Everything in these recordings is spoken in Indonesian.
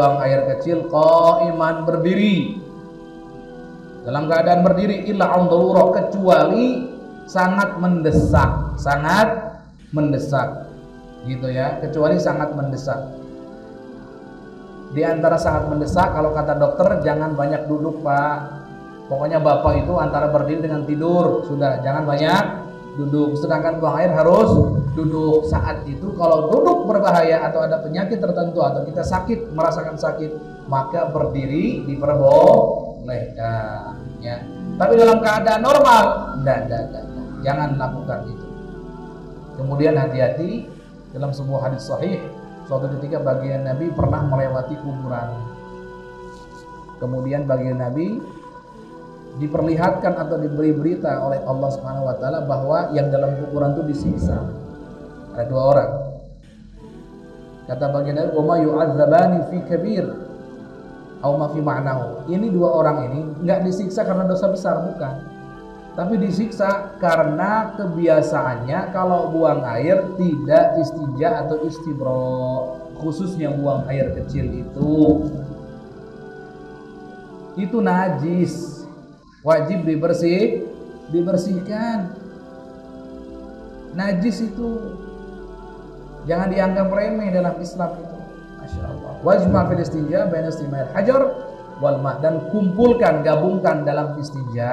buang air kecil qa'iman, berdiri. Dalam keadaan berdiri, illa amdururah, kecuali sangat mendesak, gitu ya, kecuali sangat mendesak. Di antara sangat mendesak, kalau kata dokter, jangan banyak duduk Pak. Pokoknya Bapak itu antara berdiri dengan tidur, sudah, jangan banyak duduk. Sedangkan buang air harus duduk. Saat itu kalau duduk berbahaya atau ada penyakit tertentu atau kita sakit, merasakan sakit, maka berdiri diperbolehkan ya. Tapi dalam keadaan normal, enggak. Jangan lakukan itu. Kemudian hati-hati, dalam sebuah hadis sahih, suatu ketika baginda Nabi pernah melewati kuburan. Kemudian baginda Nabi diperlihatkan atau diberi berita oleh Allah Subhanahu wa taala bahwa yang dalam kuburan itu disiksa. Ada 2 orang. Kata baginda Nabi, "Wa ma yu'adzabani fi kabir aw ma fi ma'nahu." Ini 2 orang ini enggak disiksa karena dosa besar, bukan. Tapi disiksa karena kebiasaannya kalau buang air tidak istinja atau istibro, khususnya buang air kecil itu najis, wajib dibersihkan. Najis itu jangan dianggap remeh dalam Islam itu. Masya Allah. Wajma fil istinja baina istima'il hajar wal ma, dan gabungkan dalam istinja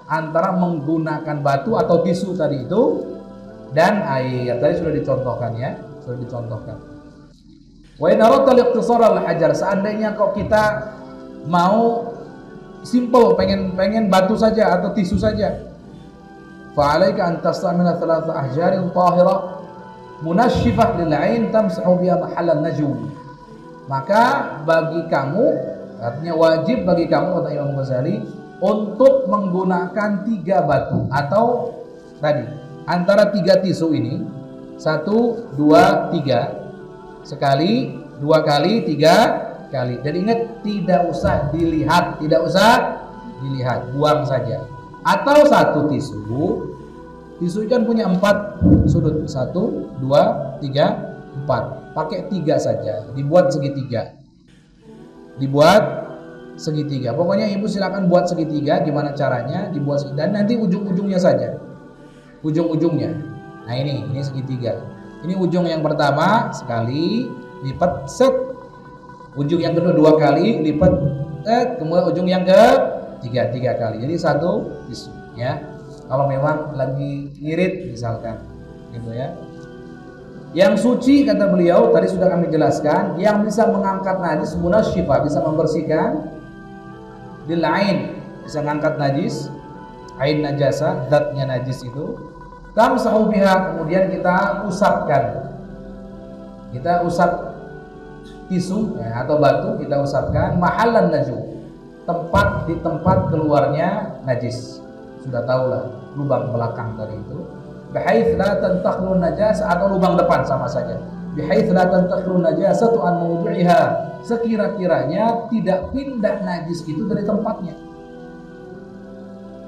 antara menggunakan batu atau tisu tadi itu dan air. Tadi sudah dicontohkan ya, Wa in aradta al-iqtisar al-hajar, seandainya kok kita mau simple, pengen batu saja atau tisu saja, fa 'alaika an tastamila 3 ahjarin tahirah munashifah lil 'ain tamsahu biha mahallan najum. Maka bagi kamu, artinya wajib bagi kamu, kata Imam Ghazali, untuk menggunakan 3 batu atau tadi antara 3 tisu ini, 1, 2, 3, sekali, 2 kali, 3 kali. Dan ingat, tidak usah dilihat, buang saja. Atau 1 tisu kan punya 4 sudut, 1, 2, 3, 4. Pakai 3 saja, dibuat segitiga. Pokoknya ibu silakan buat segitiga. Gimana caranya? Dibuat segitiga, dan nanti ujung-ujungnya saja. Nah ini segitiga. Ini ujung yang pertama sekali lipat set. Ujung yang kedua 2 kali lipat set. Kemudian ujung yang ketiga 3 kali. Jadi 1 tisu ya. Kalau memang lagi ngirit misalkan, gitu ya. Yang suci, kata beliau, tadi sudah kami jelaskan, yang bisa mengangkat najis, munasyifa, bisa membersihkan, bil ain, bisa mengangkat najis, ain najasa, zatnya najis itu, tamsahu biha, kemudian kita usapkan, tisu ya, atau batu, kita usapkan, mahallan najum, di tempat keluarnya najis, sudah tahulah, lubang belakang tadi itu. Bihaits la tantakhlu najasa, atau lubang depan sama saja. Bihaits la tantakhlu najasatu an mawdu'iha, sekira-kiranya tidak pindah najis itu dari tempatnya.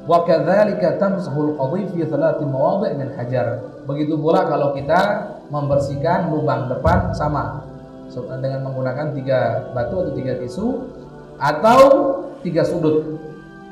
Wa kadzalika tamsahul qadhi fi 3 mawadhi' min hajar. Begitu pula kalau kita membersihkan lubang depan, sama dengan menggunakan 3 batu atau 3 tisu atau 3 sudut.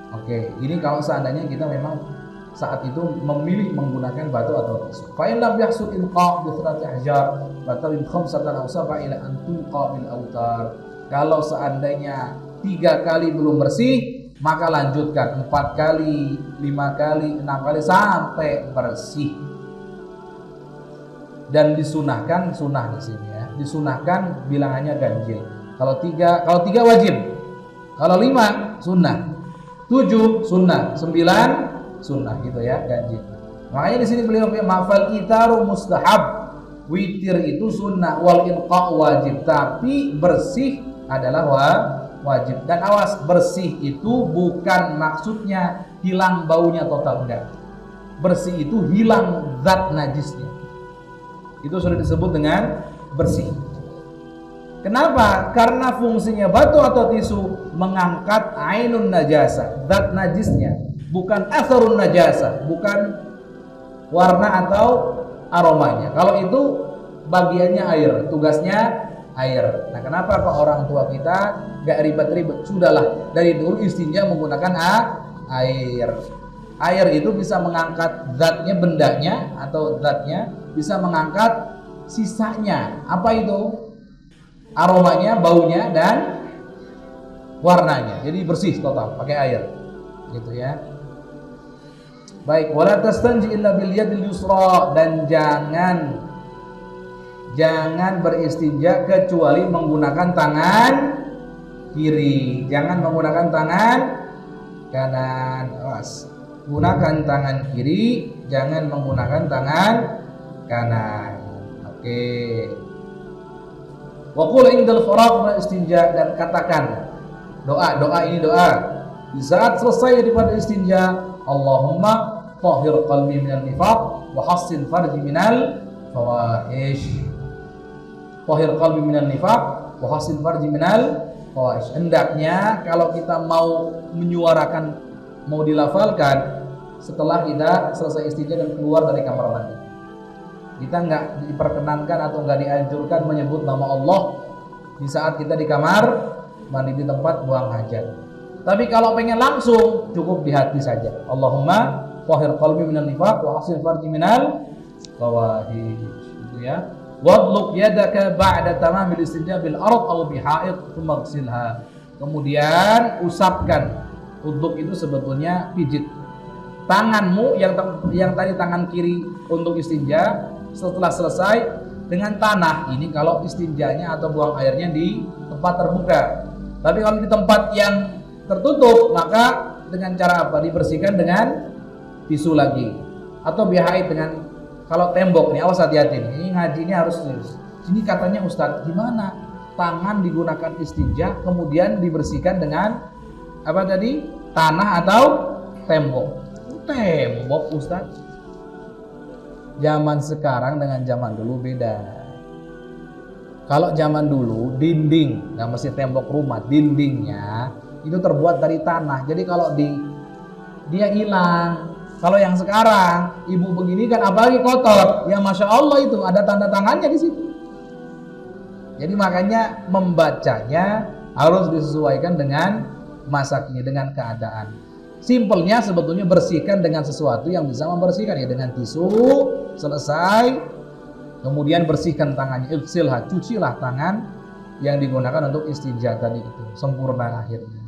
Oke, ini kalau seandainya kita memang saat itu memilih menggunakan batu atau tisu. Fa in lam yahsul inqa' bi 3 ahjar batal 5 aw 7 ila an tunqa bil autar. Kalau seandainya 3 kali belum bersih, maka lanjutkan 4 kali, 5 kali, 6 kali sampai bersih. Dan disunahkan, sunah di sini ya. Disunahkan bilangannya ganjil. Kalau 3 wajib. Kalau 5 sunnah. 7 sunnah, 9 sunnah, gitu ya, ganjil. Makanya di sini beliau punya mafal itaru mustahab, witir itu sunnah, wal inqa wajib, tapi bersih adalah wajib. Dan awas, bersih itu bukan maksudnya hilang baunya total, enggak. Bersih itu hilang zat najisnya. Itu sudah disebut dengan bersih. Kenapa? Karena fungsinya batu atau tisu mengangkat ainun najasa, zat najisnya, bukan asarun najasa, bukan warna atau aromanya. Kalau itu bagiannya air, tugasnya air. Nah, kenapa kok orang tua kita gak ribet-ribet? Sudahlah, dari dulu istinja menggunakan air. Air itu bisa mengangkat zatnya, bendanya atau zatnya, bisa mengangkat sisanya. Apa itu? Aromanya, baunya, dan warnanya. Jadi bersih total pakai air. Gitu ya. Baik, wala tastanji illa bil yadil yusra, dan jangan beristinja kecuali menggunakan tangan kiri. Jangan menggunakan tangan kanan. Awas. Gunakan tangan kiri, jangan menggunakan tangan kanan. Oke. Wa qul indal faragh min istinja, dan katakan doa ini doa di saat selesai daripada istinja, Allahumma tahhir qalbi minal nifaq wa hassin farji minal fawahish. Tahhir qalbi minal nifaq wa hassin farji minal fawahish. Hendaknya kalau kita mau menyuarakan, mau dilafalkan setelah kita selesai istinja dan keluar dari kamar mandi. Kita nggak diperkenankan atau nggak dianjurkan menyebut nama Allah di saat kita di kamar mandi, di tempat buang hajat. Tapi kalau pengen langsung, cukup di hati saja. Allahumma tahhir qalbi minal nifaq wa hassin farji minal fawahish. Gitu ya. Wadluk yadaka ba'da tamamil istinja bil ard aw bi ha'id thumma ghsilha. Kemudian usapkan. Udluk itu sebetulnya pijit. Tanganmu yang tadi tangan kiri untuk istinja, setelah selesai dengan tanah. Ini kalau istinjanya atau buang airnya di tempat terbuka. Tapi kalau di tempat yang tertutup, maka dengan cara apa? Dibersihkan dengan tisu lagi, atau bihait dengan, kalau tembok nih, awas hati-hati nih. Ini ngaji ini harus serius. Ini katanya Ustadz, gimana tangan digunakan istinja kemudian dibersihkan dengan apa tadi? Tanah atau tembok? Tembok Ustadz. Zaman sekarang dengan zaman dulu beda. Kalau zaman dulu dinding, nggak mesti tembok rumah, dindingnya itu terbuat dari tanah. Jadi kalau dia hilang. Kalau yang sekarang ibu begini kan apalagi kotor, ya masya Allah itu ada tanda tangannya di situ. Jadi makanya membacanya harus disesuaikan dengan masaknya, dengan keadaan. Simpelnya sebetulnya bersihkan dengan sesuatu yang bisa membersihkan, ya dengan tisu. Selesai, kemudian bersihkan tangannya, ighsilha, cucilah tangan yang digunakan untuk istinja tadi itu, sempurna akhirnya.